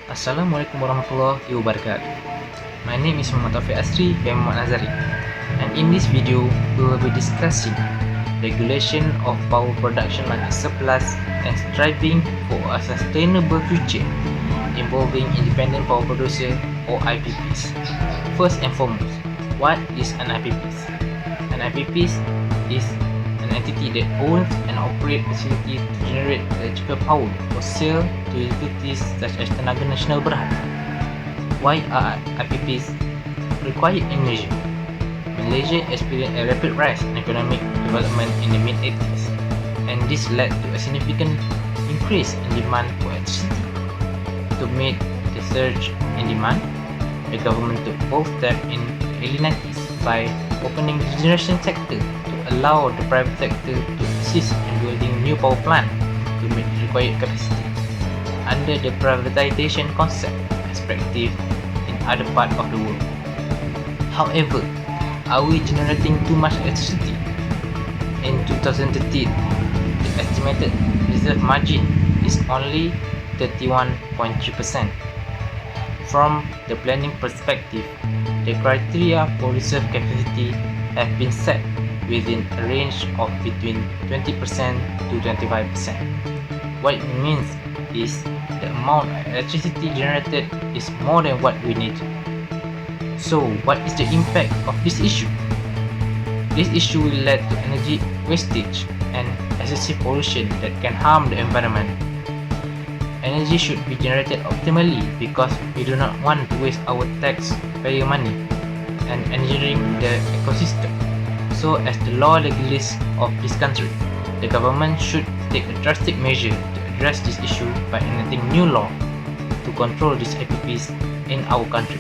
Assalamualaikum warahmatullahi wabarakatuh. My name is Muhammad Taufik Asri bin Muhammad Nazari, and in this video we will be discussing regulation of power production market surplus and striving for a sustainable future involving independent power producer or IPPs. First and foremost, what is an IPPs? An IPPs is an entity that owns and operates facility to generate electrical power for sale to utilities such as Tenaga Nasional Berhad. Why are IPPs required in Malaysia? Malaysia experienced a rapid rise in economic development in the mid-80s, and this led to a significant increase in demand for electricity. To meet the surge in demand, the government took bold steps in the early 90s by opening the generation sector to allow the private sector to assist in building new power plants to meet the required capacity. Under the privatization concept perspective in other parts of the world. However, are we generating too much electricity? In 2013, the estimated reserve margin is only 31.3%. From the planning perspective, the criteria for reserve capacity have been set within a range of between 20% to 25%. What it means is the amount of electricity generated is more than what we need. So, what is the impact of this issue? This issue will lead to energy wastage and excessive pollution that can harm the environment. Energy should be generated optimally because we do not want to waste our taxpayer money and engineering the ecosystem. So, as the law regulates of this country, the government should take a drastic measure to address this issue by enacting new law to control these IPPs in our country.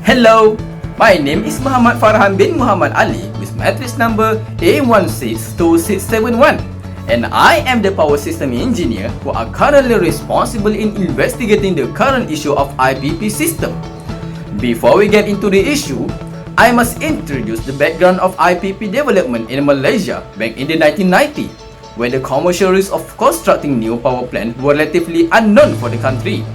Hello, my name is Muhammad Farhan bin Muhammad Ali with matrix number A162671, and I am the power system engineer who are currently responsible in investigating the current issue of IPP system. Before we get into the issue, I must introduce the background of IPP development in Malaysia back in the 1990s, when the commercial risks of constructing new power plants were relatively unknown for the country.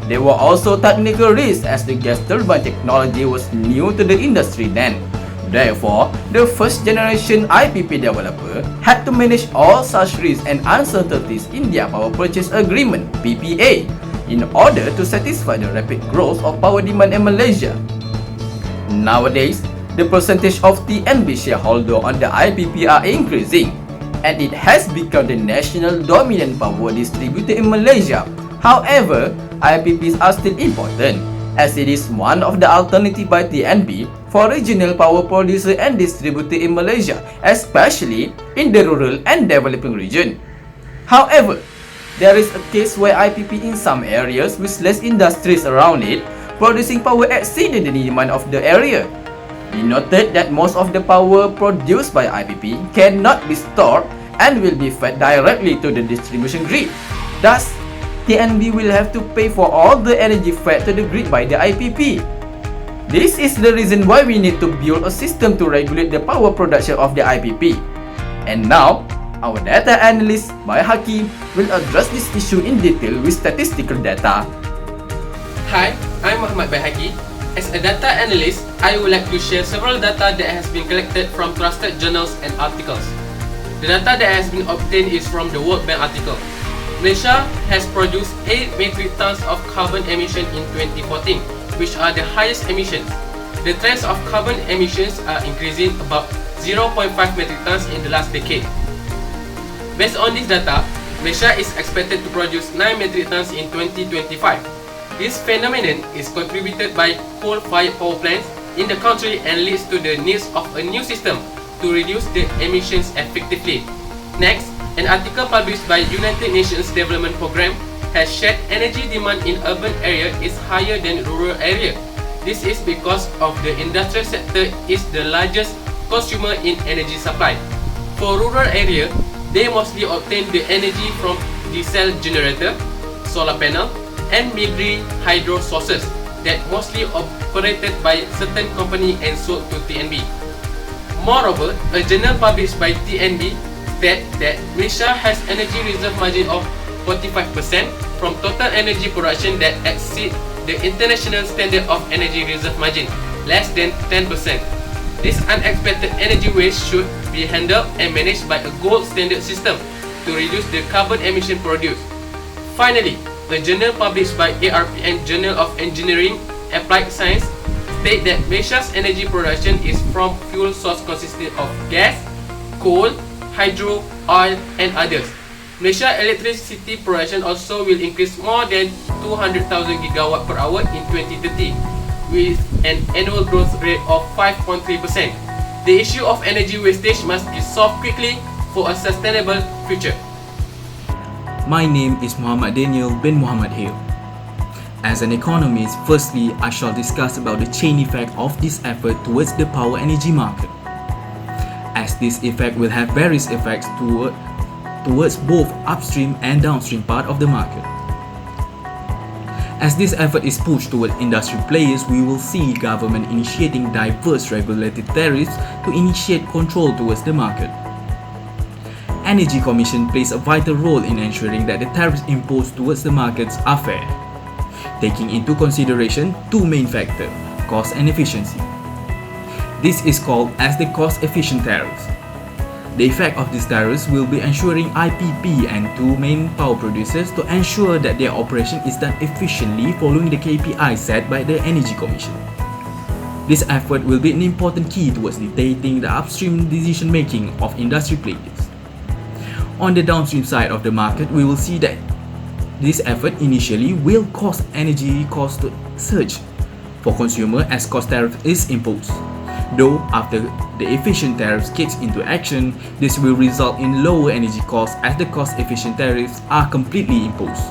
There were also technical risks as the gas turbine technology was new to the industry then. Therefore, the first generation IPP developer had to manage all such risks and uncertainties in their power purchase agreement (PPA) in order to satisfy the rapid growth of power demand in Malaysia. Nowadays, the percentage of TNB shareholder on the IPP are increasing, and it has become the national dominant power distributor in Malaysia. However, IPPs are still important, as it is one of the alternative by TNB for regional power producer and distributor in Malaysia, especially in the rural and developing region. However, there is a case where IPP in some areas with less industries around it, producing power exceeding the demand of the area. We noted that most of the power produced by IPP cannot be stored and will be fed directly to the distribution grid. Thus, TNB will have to pay for all the energy fed to the grid by the IPP. This is the reason why we need to build a system to regulate the power production of the IPP. And now, our data analyst Bai Hakim will address this issue in detail with statistical data. Hi, I'm Muhammad Bai Hakim. As a data analyst, I would like to share several data that has been collected from trusted journals and articles. The data that has been obtained is from the World Bank article. Malaysia has produced 8 metric tons of carbon emission in 2014, which are the highest emissions. The trends of carbon emissions are increasing about 0.5 metric tons in the last decade. Based on this data, Malaysia is expected to produce 9 metric tons in 2025. This phenomenon is contributed by coal-fired power plants in the country and leads to the needs of a new system to reduce the emissions effectively. Next, an article published by United Nations Development Programme has shared energy demand in urban area is higher than rural area. This is because of the industrial sector is the largest consumer in energy supply. For rural area, they mostly obtain the energy from diesel generator, solar panel, and maybe hydro sources that mostly operated by certain company and sold to TNB. Moreover, a journal published by TNB that Malaysia has energy reserve margin of 45% from total energy production that exceed the international standard of energy reserve margin, less than 10%. This unexpected energy waste should be handled and managed by a gold standard system to reduce the carbon emission produced. Finally, the journal published by ARPN Journal of Engineering Applied Science state that Malaysia's energy production is from fuel source consisting of gas, coal, hydro, oil and others. Malaysia electricity production also will increase more than 200,000 gigawatt per hour in 2030 with an annual growth rate of 5.3%. The issue of energy wastage must be solved quickly for a sustainable future. My name is Muhammad Daniel bin Muhammad Hale. As an economist, firstly, I shall discuss about the chain effect of this effort towards the power energy market, as this effect will have various effects towards both upstream and downstream part of the market. As this effort is pushed toward industry players, we will see government initiating diverse regulated tariffs to initiate control towards the market. Energy Commission plays a vital role in ensuring that the tariffs imposed towards the markets are fair, taking into consideration two main factors, cost and efficiency. This is called as the cost-efficient tariffs. The effect of these tariffs will be ensuring IPP and two main power producers to ensure that their operation is done efficiently following the KPI set by the Energy Commission. This effort will be an important key towards dictating the upstream decision-making of industry players. On the downstream side of the market, we will see that this effort initially will cause energy cost to surge for consumer as cost tariff is imposed. Though after the efficient tariffs kicks into action, this will result in lower energy costs as the cost-efficient tariffs are completely imposed.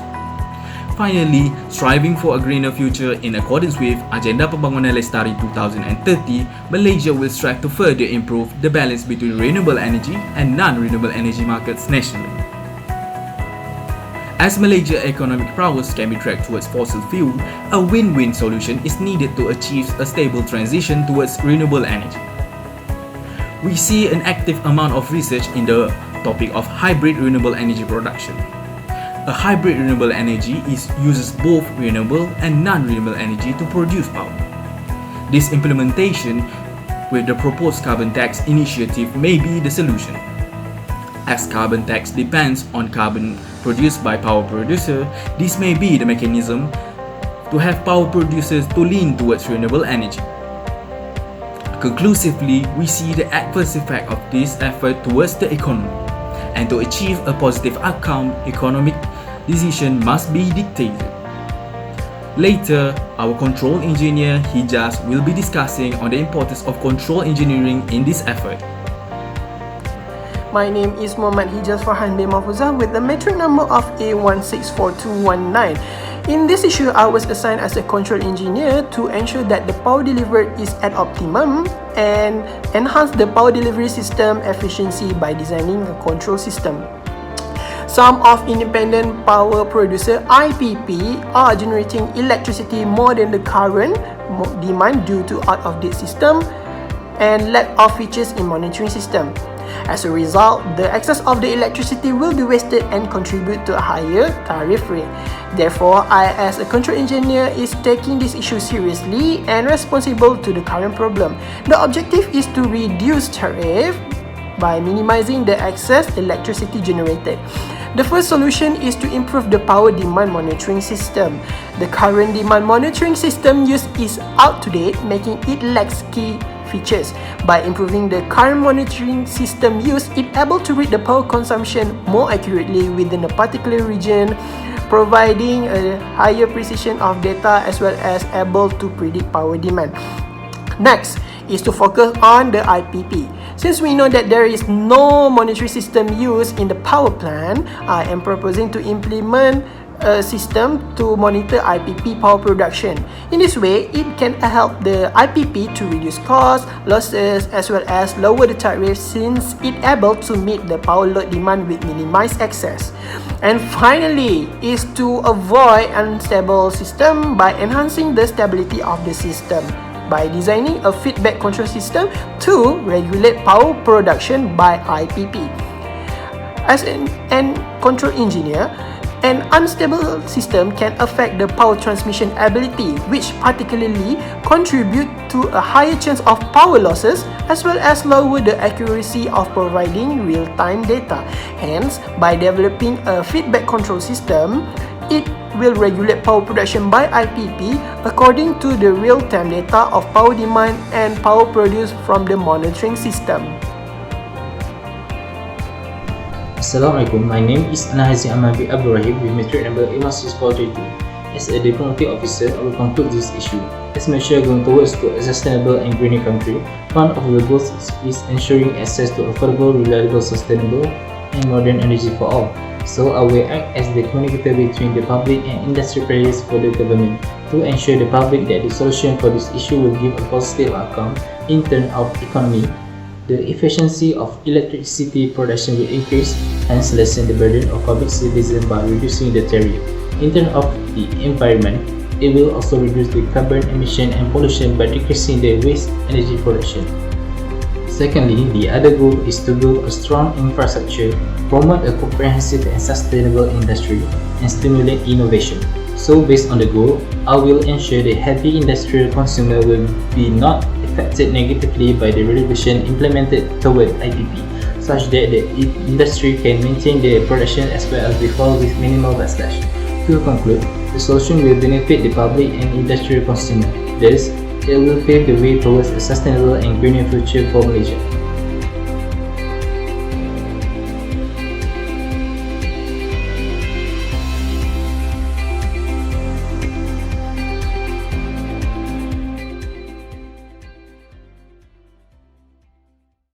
Finally, striving for a greener future in accordance with Agenda Pembangunan Lestari 2030, Malaysia will strive to further improve the balance between renewable energy and non-renewable energy markets nationally. As Malaysia's economic prowess can be tracked towards fossil fuel, a win-win solution is needed to achieve a stable transition towards renewable energy. We see an active amount of research in the topic of hybrid renewable energy production. A hybrid renewable energy uses both renewable and non-renewable energy to produce power. This implementation with the proposed carbon tax initiative may be the solution. As carbon tax depends on carbon produced by power producer, this may be the mechanism to have power producers to lean towards renewable energy. Conclusively, we see the adverse effect of this effort towards the economy, and to achieve a positive outcome, economic decision must be dictated. Later, our control engineer Hijaz will be discussing on the importance of control engineering in this effort. My name is Muhammad Hijaz Farhan bin Mahfuzah with the metric number of A164219. In this issue, I was assigned as a control engineer to ensure that the power delivered is at optimum and enhance the power delivery system efficiency by designing a control system. Some of independent power producer IPP are generating electricity more than the current demand due to out-of-date system and lack of features in monitoring system. As a result, the excess of the electricity will be wasted and contribute to a higher tariff rate. Therefore, I as a control engineer is taking this issue seriously and responsible to the current problem. The objective is to reduce tariff by minimizing the excess electricity generated. The first solution is to improve the power demand monitoring system. The current demand monitoring system used is out to date, making it lacks key features. By improving the current monitoring system used, it able to read the power consumption more accurately within a particular region, providing a higher precision of data as well as able to predict power demand. Next is to focus on the IPP. Since we know that there is no monitoring system used in the power plant, I am proposing to implement a system to monitor IPP power production. In this way, it can help the IPP to reduce costs, losses as well as lower the tariff since it able to meet the power load demand with minimized excess. And finally is to avoid unstable system by enhancing the stability of the system by designing a feedback control system to regulate power production by IPP. As an control engineer, An unstable system can affect the power transmission ability, which particularly contribute to a higher chance of power losses as well as lower the accuracy of providing real-time data. Hence, by developing a feedback control system, it will regulate power production by IPP according to the real-time data of power demand and power produced from the monitoring system. Assalamualaikum, my name is Anahazi Amabi Abdurrahim with metric number A16432. As a diplomatic officer, I will conclude this issue. As Malaysia going towards to a sustainable and greener country, one of the goals is ensuring access to affordable, reliable, sustainable and modern energy for all. So I will act as the communicator between the public and industry players for the government to ensure the public that the solution for this issue will give a positive outcome in terms of economy. The efficiency of electricity production will increase, hence lessen the burden of public citizens by reducing the tariff. In terms of the environment, it will also reduce the carbon emission and pollution by decreasing the waste energy production. Secondly, the other goal is to build a strong infrastructure, promote a comprehensive and sustainable industry, and stimulate innovation. So based on the goal, I will ensure the heavy industrial consumer will be not affected negatively by the regulation implemented toward IPP, such that the industry can maintain their production as well as before with minimal backlash. To conclude, the solution will benefit the public and industrial consumer. Thus, it will pave the way towards a sustainable and greener future for Malaysia.